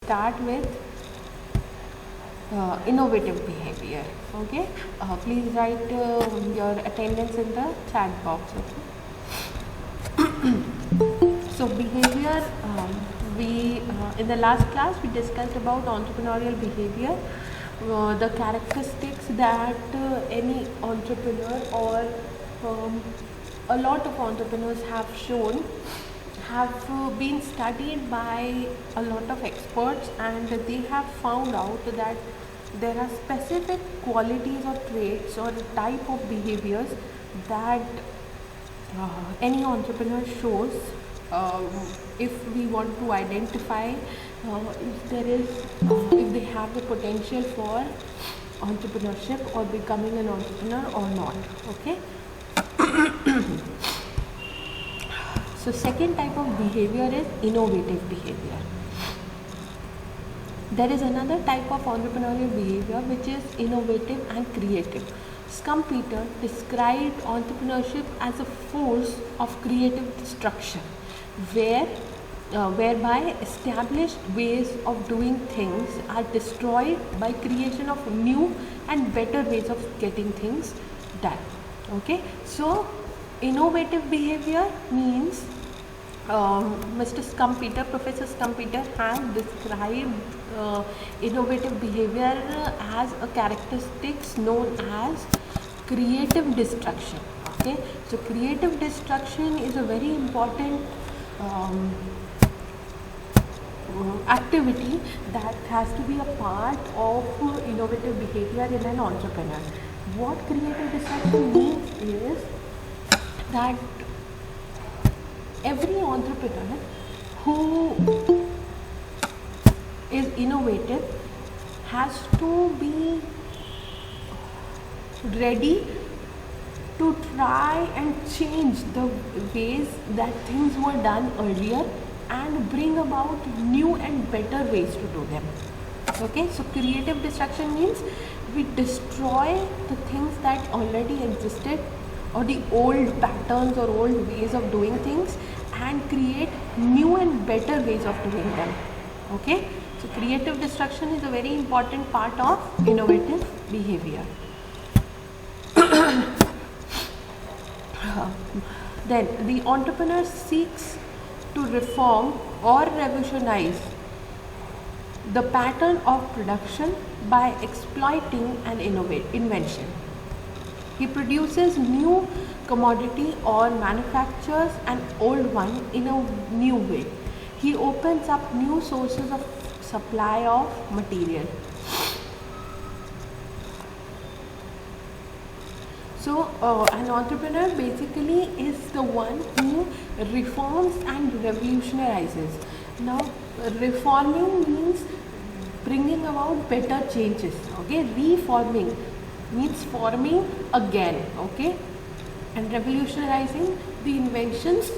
start with innovative behavior. Okay, please write your attendance in the chat box. Okay. So behavior, we in the last class we discussed about entrepreneurial behavior, the characteristics that any entrepreneur or a lot of entrepreneurs have shown, have been studied by a lot of experts, and they have found out that there are specific qualities or traits or type of behaviors that any entrepreneur shows if we want to identify if they have the potential for entrepreneurship or becoming an entrepreneur or not. Okay. So second type of behavior is innovative behavior. There is another type of entrepreneurial behavior which is innovative and creative. Schumpeter described entrepreneurship as a force of creative destruction, whereby established ways of doing things are destroyed by creation of new and better ways of getting things done. Okay, so innovative behavior means Mr. Schumpeter, Professor Schumpeter has described innovative behavior as a characteristics known as creative destruction. Okay, so creative destruction is a very important activity that has to be a part of innovative behavior in an entrepreneur. What creative destruction means is that every entrepreneur who is innovative has to be ready to try and change the ways that things were done earlier and bring about new and better ways to do them. Okay, so creative destruction means we destroy the things that already existed or the old patterns or old ways of doing things and create new and better ways of doing them. Okay, so creative destruction is a very important part of innovative behavior. Then the entrepreneur seeks to reform or revolutionize the pattern of production by exploiting an invention. He produces new commodity or manufactures an old one in a new way. He opens up new sources of supply of material. So an entrepreneur basically is the one who reforms and revolutionizes. Now reforming means bringing about better changes. Okay, reforming means forming again. Okay, and revolutionizing the inventions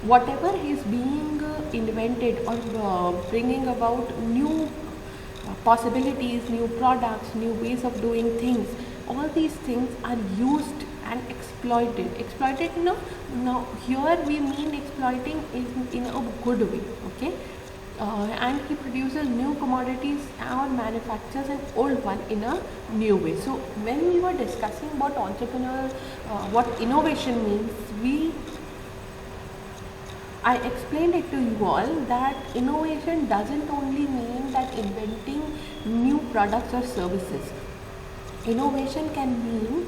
whatever is being invented or bringing about new possibilities, new products, new ways of doing things. All these things are used and exploited. Exploited, now here we mean exploiting in a good way. Okay, and he produces new commodities or manufactures an old one in a new way. So when we were discussing about entrepreneur, what innovation means, I explained it to you all that innovation doesn't only mean that inventing new products or services. Innovation can mean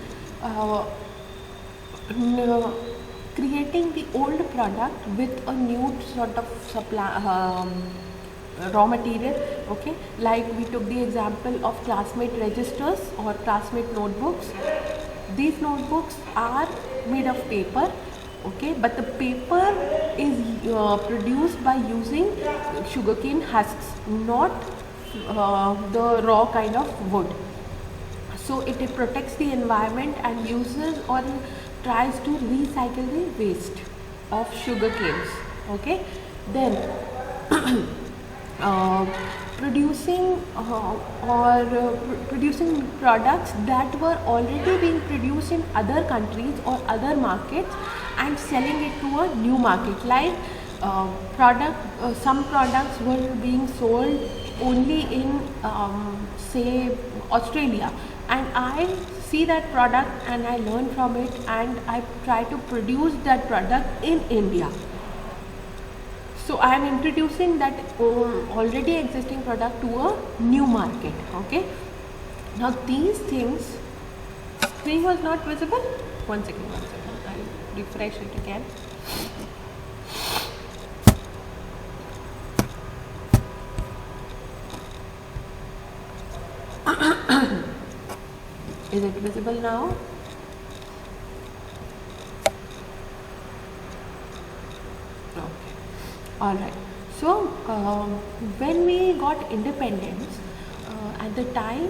creating the old product with a new sort of supply, raw material. Okay, like we took the example of classmate registers or classmate notebooks. These notebooks are made of paper. Okay, but the paper is produced by using sugarcane husks, not the raw kind of wood. So it protects the environment and uses or tries to recycle the waste of sugar canes. Okay, then producing producing products that were already being produced in other countries or other markets and selling it to a new market. Like some products were being sold only in say Australia, and I see that product and I learn from it and I try to produce that product in India. So I am introducing that already existing product to a new market. Okay. Now these things, screen was not visible. One second. I'll refresh it again. Is it visible now? Okay. All right. So when we got independence, at the time,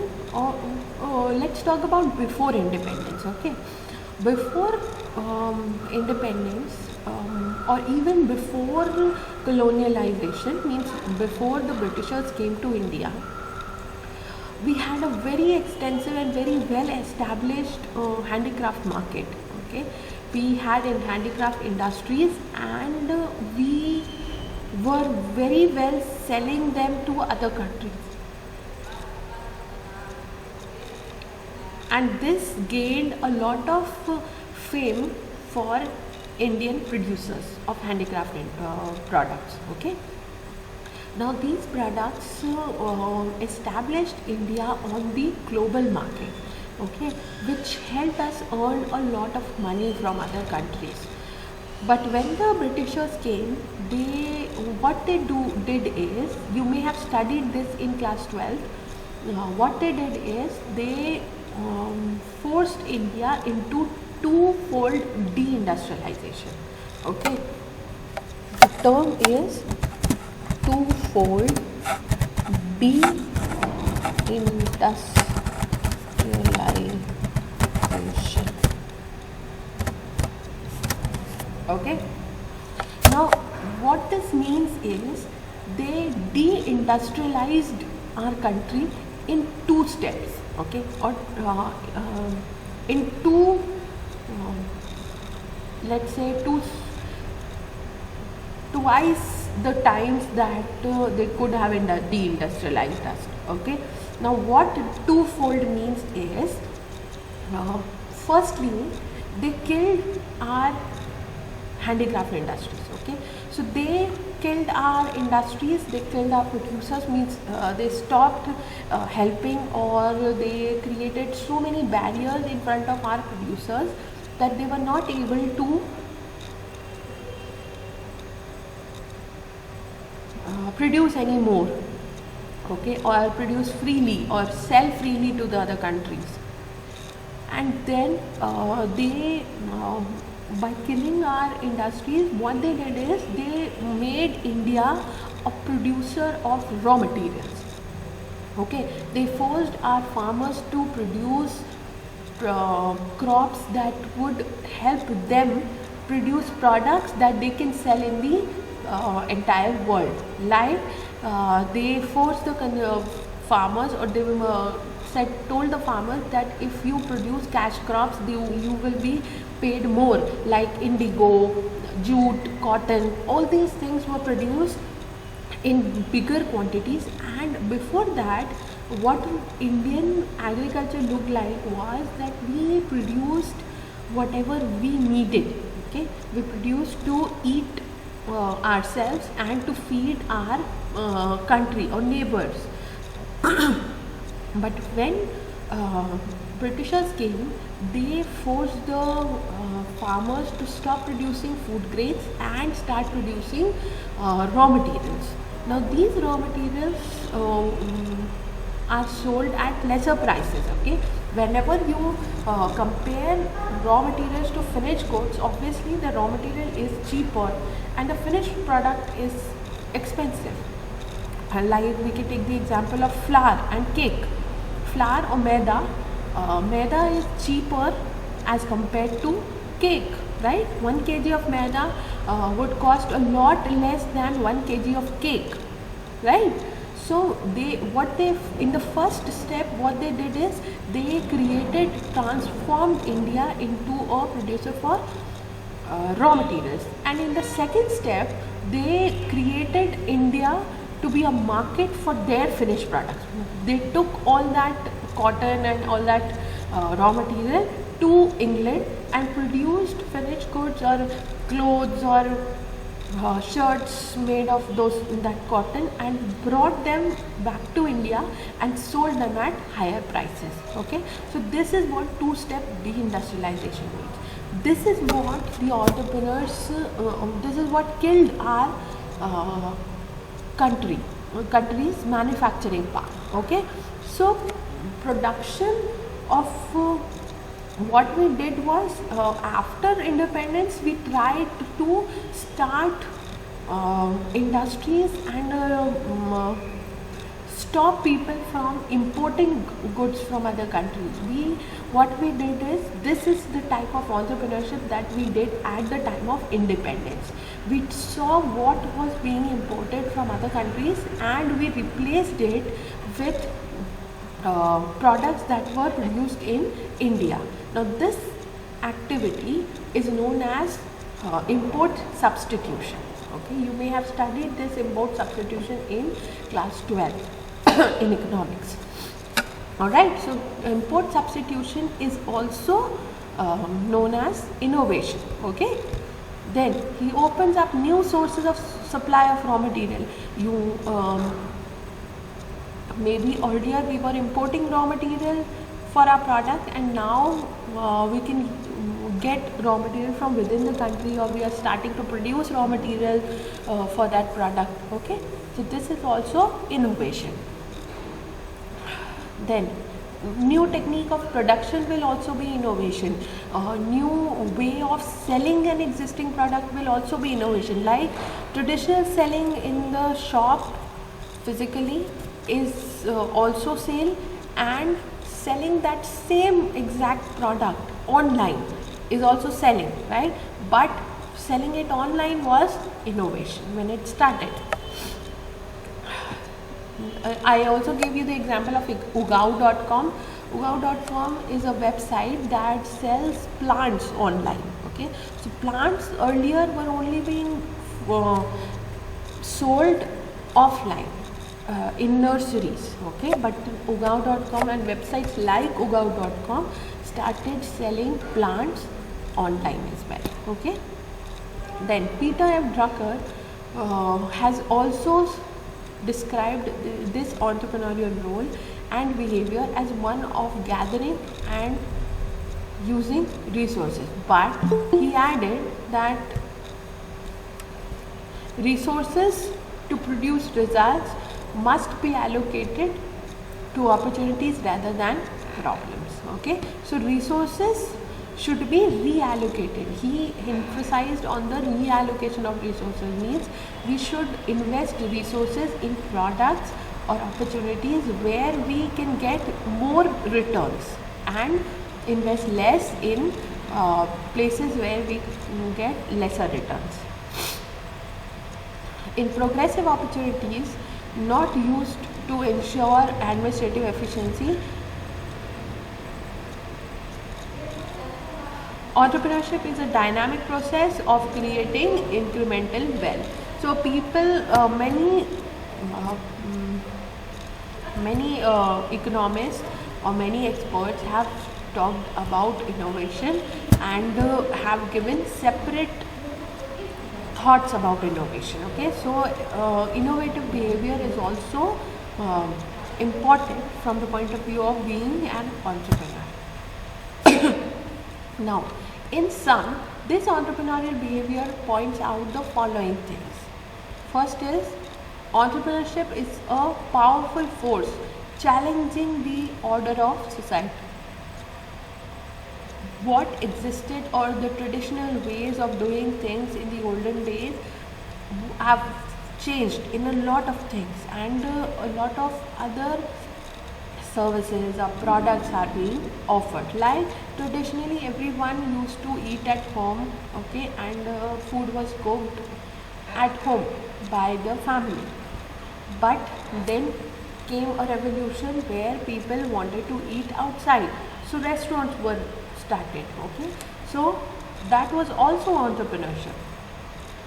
let's talk about before independence. Okay. Before independence, or even before colonialization, means before the Britishers came to India, we had a very extensive and very well established handicraft market. Okay, we had in handicraft industries, and we were very well selling them to other countries, and this gained a lot of fame for Indian producers of handicraft products. Okay. Now these products established India on the global market, okay, which helped us earn a lot of money from other countries. But when the Britishers came, what they did is, you may have studied this in class 12. What they did is they forced India into twofold deindustrialization. Okay, the term is twofold deindustrialization. Okay. Now, what this means is they deindustrialized our country in two steps. Okay, or in two, let's say twice the times that they could have deindustrialized us. Okay. Now what twofold means is, firstly, they killed our handicraft industries. Okay. So they killed our industries, they killed our producers, means they stopped helping, or they created so many barriers in front of our producers that they were not able to produce any more, okay, or produce freely or sell freely to the other countries. And then by killing our industries, what they did is they made India a producer of raw materials. Okay, they forced our farmers to produce crops that would help them produce products that they can sell in the entire world. Like they forced the farmers, or they told the farmers that if you produce cash crops, you will be paid more, like indigo, jute, cotton. All these things were produced in bigger quantities. And before that, what Indian agriculture looked like was that we produced whatever we needed. Okay, we produced to eat ourselves and to feed our country or neighbors. But when Britishers came, they forced the farmers to stop producing food grains and start producing raw materials. Now these raw materials are sold at lesser prices. Okay, whenever you compare raw materials to finished goods, obviously the raw material is cheaper and the finished product is expensive. Like we can take the example of flour and cake. Flour or maida, maida is cheaper as compared to cake, right? 1 kg of maida would cost a lot less than 1 kg of cake, right? So in the first step, what they did is they transformed India into a producer for raw materials. And in the second step, they created India to be a market for their finished products. They took all that cotton and all that raw material to England and produced finished goods or clothes or shirts made of that cotton and brought them back to India and sold them at higher prices. Okay, so this is what two-step deindustrialization means. This is what the entrepreneurs, this is what killed our country's manufacturing part. Okay, so production of what we did was, after independence we tried to start industries and stop people from importing goods from other countries. What we did is, this is the type of entrepreneurship that we did at the time of independence. We saw what was being imported from other countries and we replaced it with products that were produced in India. Now this activity is known as import substitution. Okay, you may have studied this import substitution in class 12 in economics. Alright, so import substitution is also known as innovation. Okay, then he opens up new sources of supply of raw material. You maybe earlier we were importing raw material for our product, and now we can get raw material from within the country, or we are starting to produce raw material for that product. Okay, so this is also innovation. Then new technique of production will also be innovation. New way of selling an existing product will also be innovation. Like traditional selling in the shop physically is also sale, and selling that same exact product online is also selling, right? But selling it online was innovation when it started. I also gave you the example of Ugao.com. Ugao.com is a website that sells plants online. Okay, so plants earlier were only being sold offline in nurseries. Okay, but Ugao.com and websites like Ugao.com started selling plants online as well. Okay, then Peter F. Drucker has also described this entrepreneurial role and behavior as one of gathering and using resources, but he added that resources to produce results must be allocated to opportunities rather than problems. Okay, so resources should be reallocated. He emphasized on the reallocation of resources, means we should invest resources in products or opportunities where we can get more returns, and invest less in places where we get lesser returns. In progressive opportunities not used to ensure administrative efficiency, entrepreneurship is a dynamic process of creating incremental wealth. So people, many economists or many experts have talked about innovation and have given separate thoughts about innovation. Okay, so innovative behavior is also important from the point of view of being an entrepreneur. Now, in sum, this entrepreneurial behavior points out the following things. First is, entrepreneurship is a powerful force challenging the order of society. What existed, or the traditional ways of doing things in the olden days, have changed in a lot of things, and a lot of other services or products are being offered. Like traditionally everyone used to eat at home, okay, and food was cooked at home by the family. But then came a revolution where people wanted to eat outside, so restaurants were started. Okay, so that was also entrepreneurship.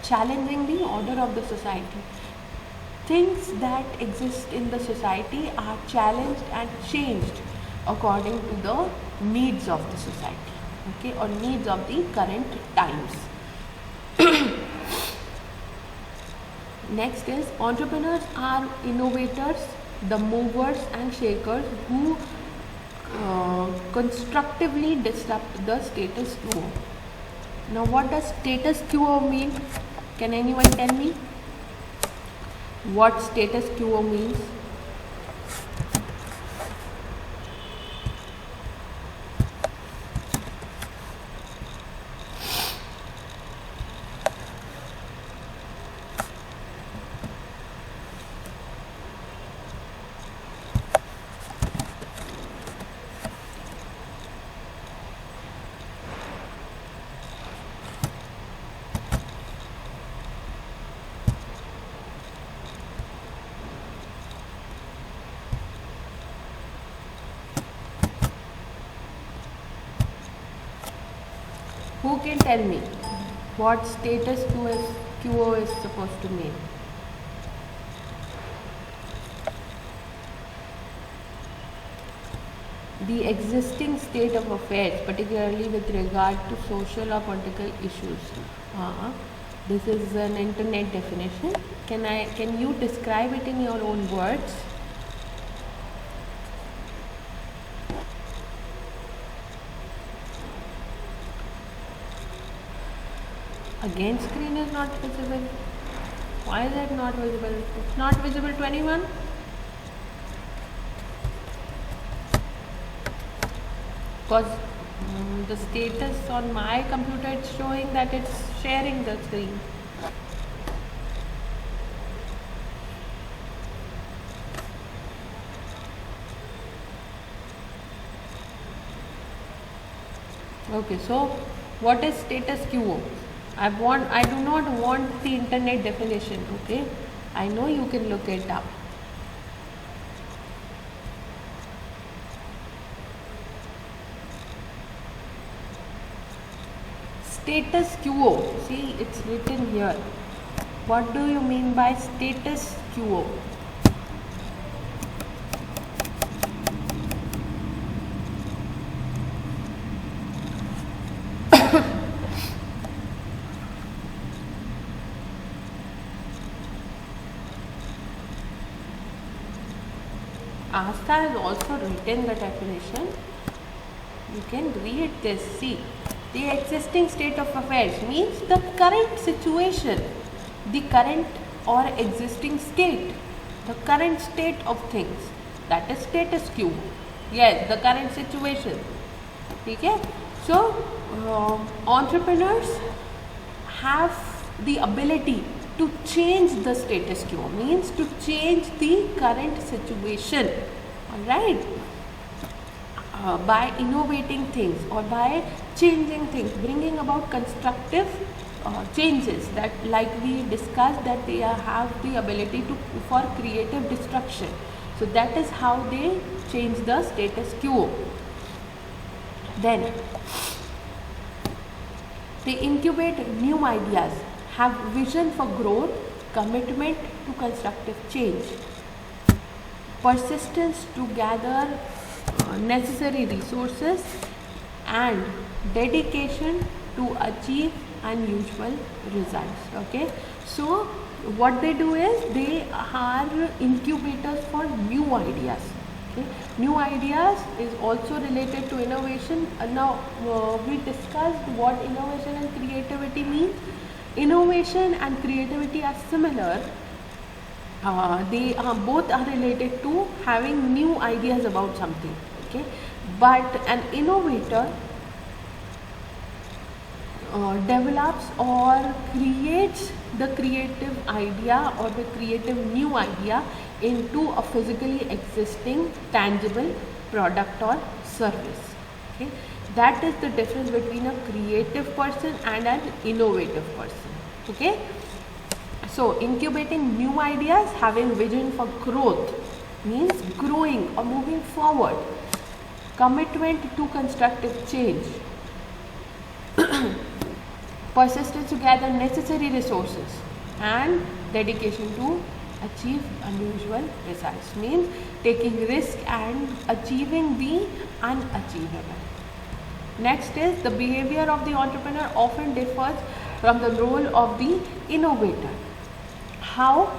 challenging the order of the society. Things that exist in the society are challenged and changed according to the needs of the society, okay, or needs of the current times. Next is entrepreneurs are innovators, the movers and shakers who constructively disrupt the status quo. Now, what does status quo mean? Can anyone tell me what status quo means? Who can tell me what status quo is supposed to mean? The existing state of affairs, particularly with regard to social or political issues. This is an internet definition. Can you describe it in your own words? Again, screen is not visible. Why is it not visible? It's not visible to anyone? Because the status on my computer is showing that it's sharing the screen. Okay, so what is status quo? I do not want the internet definition, okay? I know you can look it up. Status quo, see, it's written here. What do you mean by status quo? Asta has also written the definition. You can read this. See, the existing state of affairs means the current situation, the current or existing state, the current state of things. That is status quo. Yes, the current situation. Okay? So, entrepreneurs have the ability to change the status quo, means to change the current situation, alright, by innovating things or by changing things, bringing about constructive changes, that like we discussed, that they have the ability for creative destruction. So that is how they change the status quo. Then they incubate new ideas, have vision for growth, commitment to constructive change, persistence to gather necessary resources, and dedication to achieve unusual results. Okay, so what they do is they are incubators for new ideas. Okay, new ideas is also related to innovation. Now we discussed what innovation and creativity means. Innovation and creativity are similar. They both are related to having new ideas about something. Okay, but an innovator develops or creates the creative idea or the creative new idea into a physically existing tangible product or service. Okay, that is the difference between a creative person and an innovative person. Okay, so incubating new ideas, having vision for growth, means growing or moving forward, commitment to constructive change, persistence to gather necessary resources, and dedication to achieve unusual results, means taking risk and achieving the unachievable. Next is the behavior of the entrepreneur often differs from the role of the innovator. How,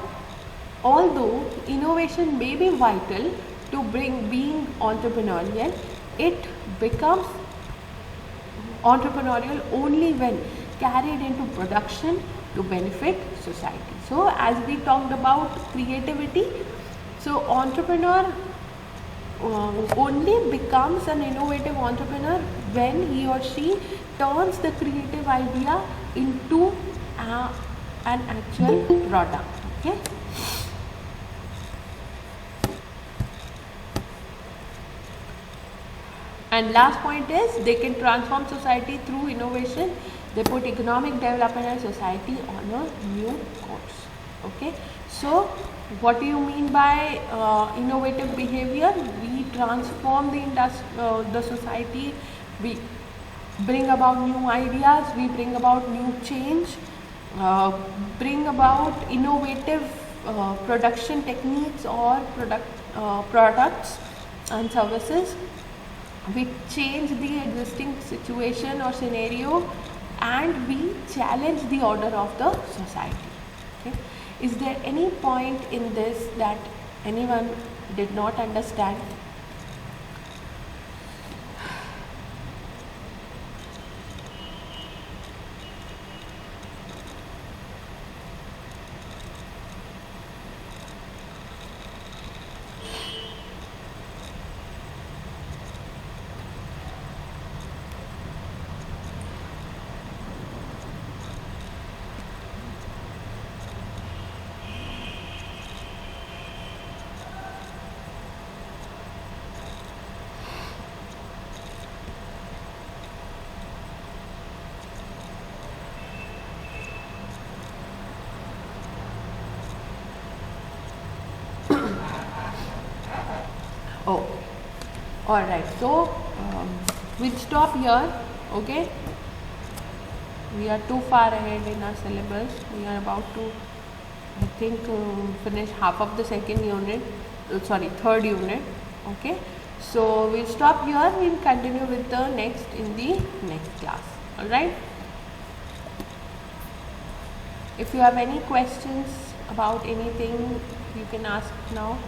although innovation may be vital to being entrepreneurial, it becomes entrepreneurial only when carried into production to benefit society. So as we talked about creativity, so entrepreneur only becomes an innovative entrepreneur when he or she turns the creative idea into an actual product. Okay. And last point is they can transform society through innovation. They put economic development and society on a new course. Okay. So what do you mean by innovative behavior? We transform the society. We bring about new ideas. We bring about new change. Bring about innovative production techniques or products and services. We change the existing situation or scenario, and we challenge the order of the society. Okay. Is there any point in this that anyone did not understand? Oh, all right. So we'll stop here. Okay. We are too far ahead in our syllabus. We are about to, I think, finish half of the second unit. Third unit. Okay. So we'll stop here. We'll continue with the next in the next class. All right. If you have any questions about anything, you can ask now.